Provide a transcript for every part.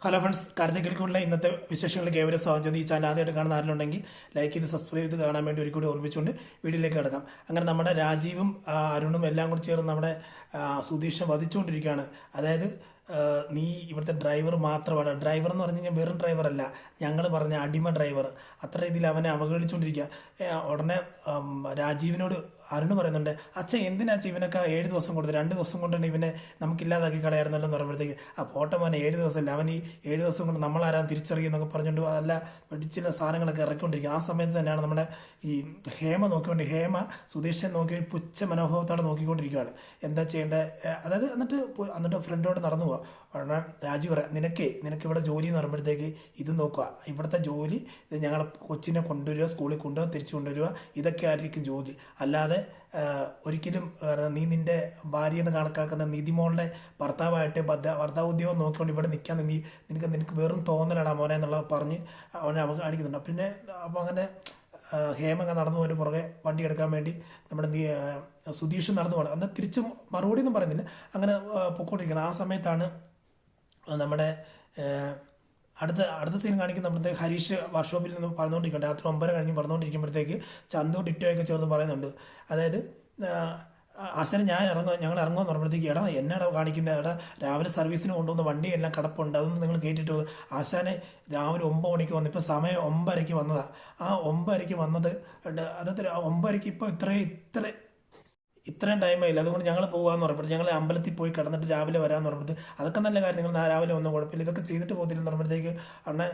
Hello friends, കാർത്തികേൽക്കുള്ള ഇന്നത്തെ വിശേഷങ്ങളിലേക്ക് ഏവരും സ്വാഗതം. ഈ ചാനൽ ആദ്യമായിട്ട് കാണുന്ന ആരിലുണ്ടെങ്കിൽ ലൈക്ക് ചെയ്ത് സബ്സ്ക്രൈബ് ചെയ്ത് കാണാൻ വേണ്ടി ഒരു കൂടി ഓർമ്മിച്ചുകൊണ്ട് വീഡിയോയിലേക്ക് കിടക്കാം. അങ്ങനെ നമ്മുടെ രാജീവും അരുണും എല്ലാം കൂടി ചേർന്ന് നമ്മുടെ സുധീഷിനെ വധിച്ചുകൊണ്ടിരിക്കുകയാണ്. അതായത് നീ ഇവിടുത്തെ ഡ്രൈവർ മാത്രമാണ്. ഡ്രൈവർ എന്ന് പറഞ്ഞു കഴിഞ്ഞാൽ വെറും ഡ്രൈവർ അല്ല, ഞങ്ങൾ പറഞ്ഞ അടിമ ഡ്രൈവർ. അത്ര രീതിയിൽ അവനെ അവഗണിച്ചുകൊണ്ടിരിക്കുക. ഉടനെ രാജീവിനോട് അരുണ് പറയുന്നുണ്ട്, അച്ഛൻ എന്തിനാ ഇവനൊക്കെ 7 ദിവസം കൊടുത്ത് 2 ദിവസം കൊണ്ടാണ് ഇവനെ നമുക്കില്ലാതാക്കി കളയായിരുന്നല്ലോ എന്ന് പറയുമ്പോഴത്തേക്ക് ആ പോട്ടമാനെ 7 ദിവസമല്ല, അവൻ ഈ 7 ദിവസം കൊണ്ട് നമ്മളാരാം തിരിച്ചറിയുന്നൊക്കെ പറഞ്ഞുകൊണ്ട് നല്ല വെടിച്ചില്ല സാധനങ്ങളൊക്കെ ഇറക്കിക്കൊണ്ടിരിക്കുക. ആ സമയത്ത് തന്നെയാണ് നമ്മുടെ ഈ ഹേമ നോക്കിക്കൊണ്ട് സുധീഷിനെ നോക്കി ഒരു പുച്ഛ മനോഭാവത്തോടെ നോക്കിക്കൊണ്ടിരിക്കുകയാണ്. എന്താ ചെയ്യേണ്ടത്, അതായത് എന്നിട്ട് ഫ്രണ്ടോട് നടന്നു പോവാം. ഉടനെ രാജു പറയാം, നിനക്ക് ഇവിടെ ജോലി എന്ന് പറയുമ്പോഴത്തേക്ക് ഇത് നോക്കുക, ഇവിടുത്തെ ജോലി ഇത് ഞങ്ങളുടെ കൊച്ചിനെ കൊണ്ടുവരിക, സ്കൂളിൽ കൊണ്ടുപോകുക, തിരിച്ചു കൊണ്ടുവരിക, ഇതൊക്കെ ആയിരിക്കും ജോലി. അല്ലാതെ ഒരിക്കലും നീ നിന്റെ ഭാര്യയെന്ന് കണക്കാക്കുന്ന നിധിമോളുടെ ഭർത്താവായിട്ട് ഭർത്താവ് ഉദ്യോഗം നോക്കിക്കൊണ്ട് ഇവിടെ നിൽക്കാൻ നിനക്ക് വെറും തോന്നലടാ മോനെ എന്നുള്ളത് പറഞ്ഞ് അവനെ അവഗണിക്കുന്നുണ്ട്. പിന്നെ അപ്പോൾ അങ്ങനെ ഹേമങ്ങ നടന്നു പോയിട്ട് പുറകെ വണ്ടി എടുക്കാൻ വേണ്ടി നമ്മുടെ സുധീഷ് നടന്നു പോകണം. എന്നാൽ തിരിച്ചും മറുപടി ഒന്നും പറയുന്നില്ല, അങ്ങനെ പൊക്കോണ്ടിരിക്കണം. ആ സമയത്താണ് നമ്മുടെ അടുത്ത സീൻ കാണിക്കുന്ന ഹരീഷ് വർക്ക്ഷോപ്പിൽ നിന്ന് പറഞ്ഞുകൊണ്ടിരിക്കുന്നുണ്ട്. രാത്രി 9 കഴിഞ്ഞ് പറഞ്ഞുകൊണ്ടിരിക്കുമ്പോഴത്തേക്ക് ചന്തു ടിറ്റോയൊക്കെ ചേർന്ന് പറയുന്നുണ്ട്. അതായത് ആശാനെ ഞങ്ങൾ ഇറങ്ങുമെന്ന് പറയുമ്പോഴത്തേക്ക് എടാ എന്നാടാ കാണിക്കുന്നത്, എടാ രാവിലെ സർവീസിന് കൊണ്ടുവന്ന വണ്ടിയെല്ലാം കിടപ്പുണ്ട്, അതൊന്നും നിങ്ങൾ കേട്ടിട്ട് ആശാനെ രാവിലെ 9 മണിക്ക് വന്നു, ഇപ്പോൾ സമയം 9:30 വന്നതാണ്. ആ 9:30 വന്നത് അതായത് 9:30 ഇപ്പോൾ ഇത്രയും ടൈമായില്ല, അതുകൊണ്ട് ഞങ്ങൾ പോകാമെന്ന് പറയുമ്പോൾ ഞങ്ങൾ അമ്പലത്തിൽ പോയി കിടന്നിട്ട് രാവിലെ വരാമെന്ന് പറയുമ്പോൾ അതൊക്കെ നല്ല കാര്യം, നിങ്ങൾ രാവിലെ ഒന്നും കുഴപ്പമില്ല, ഇതൊക്കെ ചെയ്തിട്ട് പോകത്തില്ലെന്ന് പറയുമ്പോഴത്തേക്ക് അണ്ണ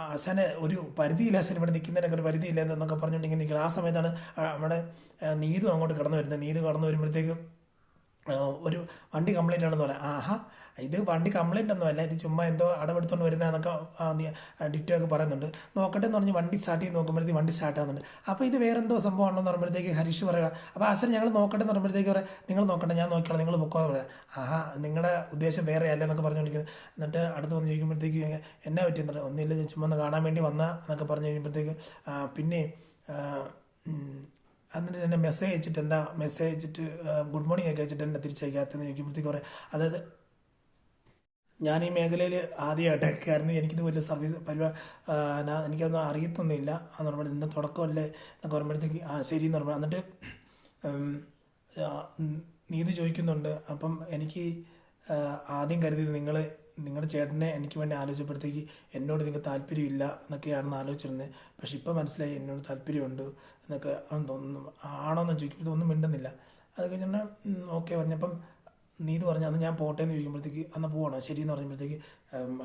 ആശാനെ ഒരു പരിധിയില്ല, ആശാൻ ഇവിടെ നിൽക്കുന്നതിനൊക്കെ ഒരു പരിധിയില്ല എന്നൊക്കെ പറഞ്ഞുകൊണ്ടിങ്ങനെ നിൽക്കുന്നത്. ആ സമയത്താണ് നമ്മുടെ നീതു അങ്ങോട്ട് കടന്നു വരുന്നത്. നീതു കടന്നു വരുമ്പോഴത്തേക്ക് ഒരു വണ്ടി കംപ്ലൈൻ്റ് ആണെന്ന് പറയാം. ആഹാ, ഇത് വണ്ടി കംപ്ലൈൻ്റ് ഒന്നും അല്ല, ഇത് ചുമ്മാ എന്തോ അടവെടുത്തോണ്ട് വരുന്നതെന്നൊക്കെ ഡിറ്റോ ഒക്കെ പറയുന്നുണ്ട്. നോക്കട്ടെ എന്ന് പറഞ്ഞ് വണ്ടി സ്റ്റാർട്ട് ചെയ്ത് നോക്കുമ്പോഴത്തേക്ക് വണ്ടി സ്റ്റാർട്ട് ആകുന്നുണ്ട്. അപ്പോൾ ഇത് വേറെ എന്തോ സംഭവം ആണെന്ന് പറയുമ്പോഴത്തേക്ക് ഹരീഷ് പറയുക. അപ്പോൾ ആശാൻ ഞങ്ങൾ നോക്കട്ടെ എന്ന് പറയുമ്പോഴത്തേക്ക് പറയാം, നിങ്ങൾ നോക്കട്ടെ, ഞാൻ നോക്കിയോളാം, നിങ്ങൾ പൊക്കോന്ന് പറയാം. ആഹാ, നിങ്ങളുടെ ഉദ്ദേശം വേറെ അല്ല എന്നൊക്കെ പറഞ്ഞുകൊണ്ടിരിക്കുന്നത്. എന്നിട്ട് അടുത്ത് വന്ന് ചോദിക്കുമ്പോഴത്തേക്ക് എന്നാ പറ്റിയെന്ന് പറയാം. ഒന്നുമില്ല, ചുമ്മാ ഒന്ന് കാണാൻ വേണ്ടി വന്ന എന്നൊക്കെ പറഞ്ഞു കഴിയുമ്പോഴത്തേക്ക് പിന്നെ എന്നിട്ട് എന്നെ മെസ്സേജ് അയച്ചിട്ട് ഗുഡ് മോർണിംഗ് ഒക്കെ അയച്ചിട്ട് എന്നെ തിരിച്ചയക്കാത്തെന്ന് ചോദിക്കുമ്പോഴത്തേക്ക് പറയാം, അതായത് ഞാൻ ഈ മേഖലയിൽ ആദ്യമായിട്ടൊക്കെ ആയിരുന്നു, എനിക്കിത് വലിയ സർവീസ് എനിക്കൊന്നും അറിയത്തൊന്നുമില്ല എന്ന് പറയുമ്പോൾ ഇന്ന തുടക്കമല്ലേ എന്നൊക്കെ പറയുമ്പോഴത്തേക്ക് ശരി എന്ന് പറയുമ്പോൾ എന്നിട്ട് നീതി ചോദിക്കുന്നുണ്ട്. അപ്പം എനിക്ക് ആദ്യം കരുതിയത് നിങ്ങളുടെ ചേട്ടനെ എനിക്ക് വേണ്ടി ആലോചിച്ചപ്പോഴത്തേക്ക് എന്നോട് നിങ്ങൾക്ക് താല്പര്യമില്ല എന്നൊക്കെയാണെന്ന് ആലോചിച്ചിരുന്നത്. പക്ഷെ ഇപ്പം മനസ്സിലായി എന്നോട് താല്പര്യമുണ്ട് എന്നൊക്കെ തോന്നുന്നു. ആണോന്ന് ചോദിക്കുമ്പോൾ ഒന്നും മിണ്ടുന്നില്ല. അത് കഴിഞ്ഞാൽ ഓക്കെ പറഞ്ഞപ്പം നീത് പറഞ്ഞു അന്ന് ഞാൻ പോട്ടെ എന്ന് ചോദിക്കുമ്പോഴത്തേക്ക് അന്ന് പോകണം ശരി എന്ന് പറയുമ്പോഴത്തേക്ക്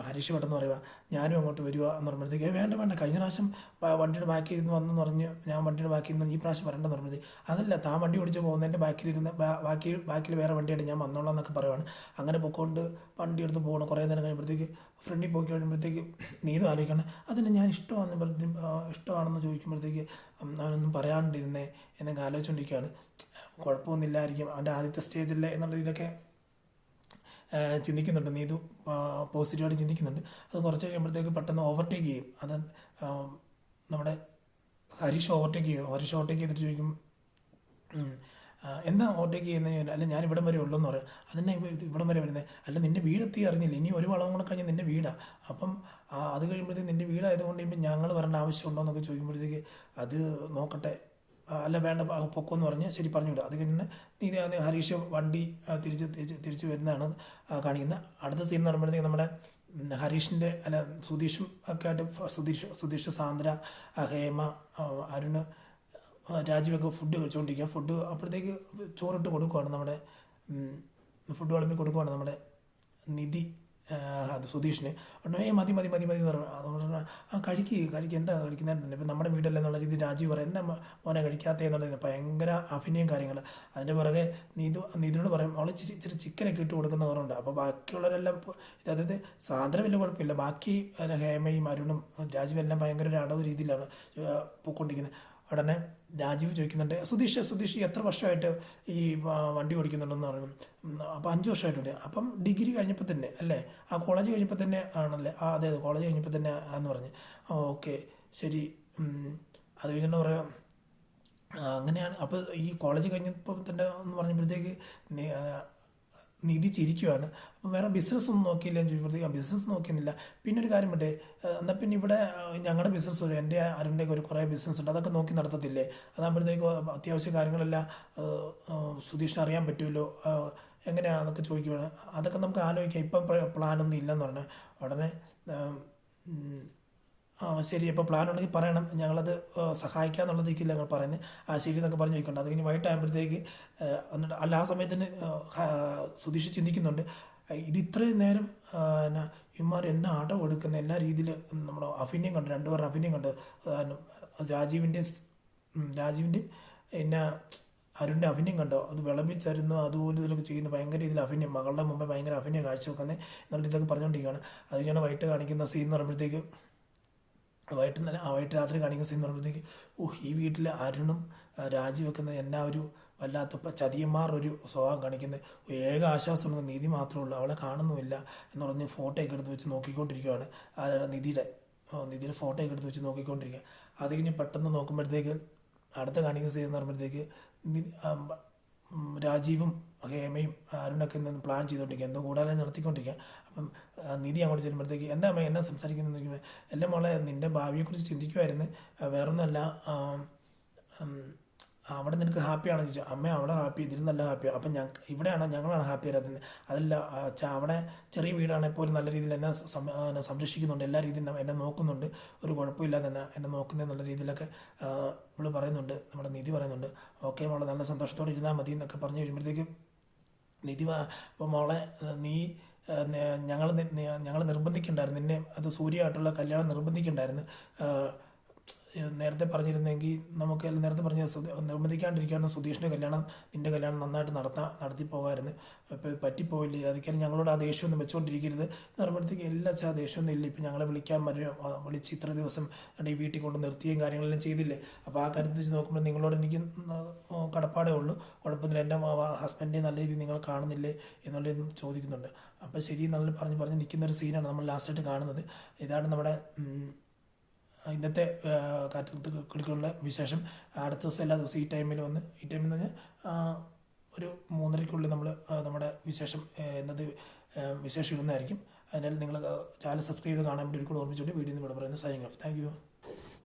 ഹരീഷ് പെട്ടെന്ന് പറയുക, ഞാനും അങ്ങോട്ട് വരിക എന്ന് പറയുമ്പോഴത്തേക്ക് വേണ്ട, കഴിഞ്ഞ പ്രാവശ്യം വണ്ടിയുടെ ബാക്കിൽ ഇരുന്ന് വന്നെന്ന് പറഞ്ഞ് ഞാൻ വണ്ടിയുടെ ബാക്കിൽ ഇരുന്ന് ഈ പ്രാവശ്യം വരണ്ടെന്ന് പറയുമ്പോഴത്തേക്ക് അതല്ല, താൻ വണ്ടി ഓടിച്ച് പോകുന്നതിൻ്റെ ബാക്കിൽ വേറെ വണ്ടിയായിട്ട് ഞാൻ വന്നോളാം എന്നൊക്കെ പറയുവാണ്. അങ്ങനെ പൊക്കോണ്ട് വണ്ടി എടുത്ത് പോകണം. കുറേ നേരം കഴിയുമ്പോഴത്തേക്ക് ഫ്രണ്ടിൽ പോയി കഴിയുമ്പോഴത്തേക്ക് നീത് ആലോചിക്കണം, അതിന് ഞാൻ ഇഷ്ടമാണെന്ന് ചോദിക്കുമ്പോഴത്തേക്ക് അവനൊന്നും പറയാണ്ടിരുന്നേ എന്നൊക്കെ ആലോചിച്ചുകൊണ്ടിരിക്കുകയാണ്. കുഴപ്പമൊന്നുമില്ലായിരിക്കും, അവൻ്റെ ആദ്യത്തെ സ്റ്റേജിലെ എന്നുള്ള ഇതിലൊക്കെ ചിന്തിക്കുന്നുണ്ട്. നീതു പോസിറ്റീവായിട്ട് ചിന്തിക്കുന്നുണ്ട്. അത് കുറച്ച് കഴിയുമ്പോഴത്തേക്ക് പെട്ടെന്ന് ഓവർടേക്ക് ചെയ്യും. അത് നമ്മുടെ ഹരീഷ് ഓവർടേക്ക് ചെയ്തിട്ട് ചോദിക്കും, എന്താ ഓവർടേക്ക് ചെയ്യുന്നത്, അല്ല ഞാൻ ഇവിടം വരെ ഉള്ളൂ എന്ന് പറയാം. അതിനെ ഇവിടം വരെ വരുന്നത്, അല്ല നിൻ്റെ വീടെത്തി അറിഞ്ഞില്ല, ഇനി ഒരു വളം കൂടെ കഴിഞ്ഞാൽ നിൻ്റെ വീടാണ്. അപ്പം അത് കഴിയുമ്പോഴത്തേക്ക് നിൻ്റെ വീടായതുകൊണ്ട് ഇപ്പം ഞങ്ങൾ വരേണ്ട ആവശ്യമുണ്ടോ എന്നൊക്കെ ചോദിക്കുമ്പോഴത്തേക്ക് അത് നോക്കട്ടെ, അല്ല വേണ്ട പൊക്കമെന്ന് പറഞ്ഞ് ശരി പറഞ്ഞു വിടുക. അത് കഴിഞ്ഞ് നീ ഹരീഷ് വണ്ടി തിരിച്ച് വരുന്നതാണ് കാണിക്കുന്നത്. അടുത്ത സീൻ എന്ന് പറയുമ്പോഴത്തേക്ക് നമ്മുടെ ഹരീഷിൻ്റെ സുധീഷും ഒക്കെ ആയിട്ട് സുധീഷ്, സാന്ദ്ര, ഹേമ, അരുണ്, രാജീവൊക്കെ ഫുഡ് കഴിച്ചുകൊണ്ടിരിക്കുക. ഫുഡ് അപ്പോഴത്തേക്ക് ചോറിട്ട് കൊടുക്കുവാണ് നമ്മുടെ ഫുഡ് വിളമ്പി കൊടുക്കുവാണ് നമ്മുടെ നിധി അത് സുധീഷിന്. ഉടനെ മതി എന്ന് പറഞ്ഞു. അതുകൊണ്ട് കഴിക്കുക എന്താ കഴിക്കുന്നതന്നെ, ഇപ്പം നമ്മുടെ വീടല്ല എന്നുള്ള രീതിയിൽ രാജീവ് പറയും, എന്താ മോനെ കഴിക്കാത്തേ എന്നുള്ളത് ഭയങ്കര അഭിനയം കാര്യങ്ങൾ. അതിൻ്റെ പുറകെ നീതിനോട് പറയും, അവൾ ഇച്ചിരി ചിക്കനൊക്കെ ഇട്ട് കൊടുക്കുന്നവരുണ്ട്. അപ്പോൾ ബാക്കിയുള്ളവരെല്ലാം അതായത് സാന്ദ്ര വലിയ കുഴപ്പമില്ല, ബാക്കി ഹേമയും അരുണും രാജീവ് എല്ലാം ഭയങ്കര ഒരു അടവ് രീതിയിലാണ് പോയിക്കൊണ്ടിരിക്കുന്നത്. ഉടനെ രാജീവ് ചോദിക്കുന്നുണ്ട്, സുധീഷ് എത്ര വർഷമായിട്ട് ഈ വണ്ടി ഓടിക്കുന്നുണ്ടെന്ന് പറഞ്ഞു. അപ്പോൾ 5 വർഷമായിട്ടുണ്ട്. അപ്പം ഡിഗ്രി കഴിഞ്ഞപ്പോൾ തന്നെ അല്ലേ, ആ കോളേജ് കഴിഞ്ഞപ്പോൾ തന്നെ ആണല്ലേ, അതെ കോളേജ് കഴിഞ്ഞപ്പോൾ തന്നെ എന്ന് പറഞ്ഞ്. ഓക്കെ ശരി. അത് കഴിഞ്ഞിട്ട് പറയാം, അങ്ങനെയാണ്. അപ്പോൾ ഈ കോളേജ് കഴിഞ്ഞപ്പോൾ തന്നെ എന്ന് പറഞ്ഞപ്പോഴത്തേക്ക് നിധി ചിരിക്കുവാണ്. അപ്പം വേറെ ബിസിനസ് ഒന്നും നോക്കിയില്ലെന്ന് ചോദിക്കുമ്പോഴത്തേക്ക് ആ ബിസിനസ് നോക്കിയൊന്നുമില്ല. പിന്നെ ഒരു കാര്യം പറ്റേ, എന്നാൽ പിന്നെ ഇവിടെ ഞങ്ങളുടെ ബിസിനസ് ഒരു എൻ്റെ അരുണിൻ്റെ ഒരു കുറേ ബിസിനസ് ഉണ്ട്, അതൊക്കെ നോക്കി നടത്തത്തില്ലേ? അതാകുമ്പോഴത്തേക്കും അത്യാവശ്യ കാര്യങ്ങളെല്ലാം സുധീഷിന് അറിയാൻ പറ്റുമല്ലോ, എങ്ങനെയാണെന്നൊക്കെ ചോദിക്കുവാണ്. അതൊക്കെ നമുക്ക് ആലോചിക്കാം, ഇപ്പം പ്ലാനൊന്നും ഇല്ലെന്ന് പറഞ്ഞാൽ ഉടനെ ശരി, അപ്പോൾ പ്ലാൻ ഉണ്ടെങ്കിൽ പറയണം, ഞങ്ങളത് സഹായിക്കാമെന്നുള്ള രീതിയില്ല ഞങ്ങൾ പറയുന്നത്. ശരി എന്നൊക്കെ പറഞ്ഞ് വയ്ക്കുന്നുണ്ട്. അത് കഴിഞ്ഞ് വൈകിട്ടാകുമ്പോഴത്തേക്ക് എന്നിട്ട് അല്ല ആ സമയത്തിന് സുധീഷ് ചിന്തിക്കുന്നുണ്ട്, ഇത് ഇത്രയും നേരം എന്നാ ഇമാർ എന്നെ അടവ് എടുക്കുന്ന എല്ലാ രീതിയിൽ നമ്മുടെ അഭിനയം കണ്ട്, രണ്ടുപേരുടെ അഭിനയം കണ്ട്, രാജീവിൻ്റെയും പിന്നെ അരുണിൻ്റെ അഭിനയം കണ്ടോ, അത് വിളമ്പിച്ചരുന്നു അതുപോലെ ഇതിലൊക്കെ ചെയ്യുന്ന ഭയങ്കര രീതിയിൽ അഭിനയം, മകളുടെ മുമ്പേ ഭയങ്കര അഭിനയം കാഴ്ചവെക്കുന്നത് എന്നുള്ള ഇതൊക്കെ പറഞ്ഞുകൊണ്ടിരിക്കുകയാണ്. അത് ഞാൻ വൈകിട്ട് കാണിക്കുന്ന സീൻ എന്ന് പറയുമ്പോഴത്തേക്ക് വൈകിട്ട് രാത്രി കാണിക്കുന്ന സീൻ എന്ന് പറയുമ്പോഴത്തേക്ക് ഈ വീട്ടിൽ അരുണും രാജിവെക്കുന്നത് എന്നാ ഒരു വല്ലാത്ത ചതിയന്മാർ ഒരു സ്വഭാവം കാണിക്കുന്നത്. ഏക ആശ്വാസമുള്ളത് നീതി മാത്രമേ ഉള്ളൂ, അവളെ കാണുന്നുമില്ല എന്ന് പറഞ്ഞ് ഫോട്ടോയൊക്കെ എടുത്ത് വെച്ച് നോക്കിക്കൊണ്ടിരിക്കുകയാണ്. നിധിയുടെ ഫോട്ടോയൊക്കെ എടുത്ത് വെച്ച് നോക്കിക്കൊണ്ടിരിക്കുക. അത് കഴിഞ്ഞ് പെട്ടെന്ന് നോക്കുമ്പോഴത്തേക്ക് അടുത്ത കാണിക്കുന്ന സീൻ എന്ന് പറയുമ്പോഴത്തേക്ക് രാജീവും ഹേമയും അരുണൊക്കെ നിന്ന് പ്ലാൻ ചെയ്തുകൊണ്ടിരിക്കുക, എന്തോ കൂടാതെ നടത്തിക്കൊണ്ടിരിക്കുക. അപ്പം നിധി അങ്ങോട്ട് ചെല്ലുമ്പോഴത്തേക്ക് എന്താ അമ്മ എന്നാ സംസാരിക്കുന്നത്, എല്ലാം മോളെ നിൻ്റെ ഭാവിയെക്കുറിച്ച് ചിന്തിക്കുമായിരുന്നു, വേറൊന്നുമല്ല, അവിടെ നിനക്ക് ഹാപ്പിയാണെന്ന് ചോദിച്ചാൽ അമ്മ അവിടെ ഹാപ്പി, ഇതിൽ നല്ല ഹാപ്പിയാണ്. അപ്പം ഞങ്ങളാണ് ഹാപ്പി ആയിരുന്നത്. അതല്ല അവിടെ ചെറിയ വീടാണെങ്കിൽ പോലും നല്ല രീതിയിൽ എന്നെ സംരക്ഷിക്കുന്നുണ്ട്, എല്ലാ രീതിയിലും എന്നെ നോക്കുന്നുണ്ട്, ഒരു കുഴപ്പമില്ലാതെ തന്നെ എന്നെ നോക്കുന്നത് എന്നുള്ള രീതിയിലൊക്കെ ഇവള് പറയുന്നുണ്ട്, നമ്മുടെ നിധി പറയുന്നുണ്ട്. ഓക്കെ മോളെ നല്ല സന്തോഷത്തോടെ ഇരുന്നാൽ മതി എന്നൊക്കെ പറഞ്ഞു കഴിയുമ്പോഴത്തേക്കും നിധി അപ്പോൾ മോളെ നീ ഞങ്ങൾ നിർബന്ധിക്കണ്ടായിരുന്നു നിന്നെ, അത് സൂര്യയായിട്ടുള്ള കല്യാണം നിർബന്ധിക്കണ്ടായിരുന്നു. നേരത്തെ പറഞ്ഞിരുന്നെങ്കിൽ നമുക്ക് നേരത്തെ പറഞ്ഞ നിർബന്ധിക്കാണ്ടിരിക്കുകയാണ്, സുധീഷിൻ്റെ കല്യാണം നിൻ്റെ കല്യാണം നന്നായിട്ട് നടത്തി പോകാമായിരുന്നു. ഇപ്പോൾ പറ്റിപ്പോയില്ലേ, അതൊക്കെ ഞങ്ങളോട് ആ ദേഷ്യമൊന്നും വെച്ചുകൊണ്ടിരിക്കരുത് എന്ന് പറയുമ്പോഴത്തേക്ക് എല്ലാ ദേഷ്യമൊന്നും ഇല്ല, ഇപ്പം ഞങ്ങളെ വിളിച്ച് ഇത്ര ദിവസം ഈ വീട്ടിൽ കൊണ്ട് നിർത്തിയും കാര്യങ്ങളെല്ലാം ചെയ്തില്ലേ, അപ്പോൾ ആ കാര്യത്തിൽ വെച്ച് നോക്കുമ്പോൾ നിങ്ങളോട് എനിക്ക് കടപ്പാടേ ഉള്ളൂ, കുഴപ്പമില്ല, എൻ്റെ ഹസ്ബൻഡിനെ നല്ല രീതിയിൽ നിങ്ങൾ കാണുന്നില്ലേ എന്നുള്ളത് ചോദിക്കുന്നുണ്ട്. അപ്പോൾ ശരി നല്ല പറഞ്ഞ് നിൽക്കുന്ന ഒരു സീനാണ് നമ്മൾ ലാസ്റ്റായിട്ട് കാണുന്നത്. ഇതാണ് നമ്മുടെ ഇന്നത്തെ കാറ്റത്തുള്ള വിശേഷം. അടുത്ത ദിവസം എല്ലാ ദിവസവും ഈ ടൈമിൽ എന്ന് പറഞ്ഞാൽ ഒരു 3:30 നമ്മൾ നമ്മുടെ വിശേഷം വിശേഷം ഇടുന്നതായിരിക്കും. അതിനാൽ നിങ്ങൾ ചാനൽ സബ്സ്ക്രൈബ് ചെയ്ത് കാണാൻ വേണ്ടി ഒരു കൂടെ ഓർമ്മിച്ചുകൊണ്ട് വീഡിയോ ഇവിടെ പറയുന്നത്. Signing off. Thank you.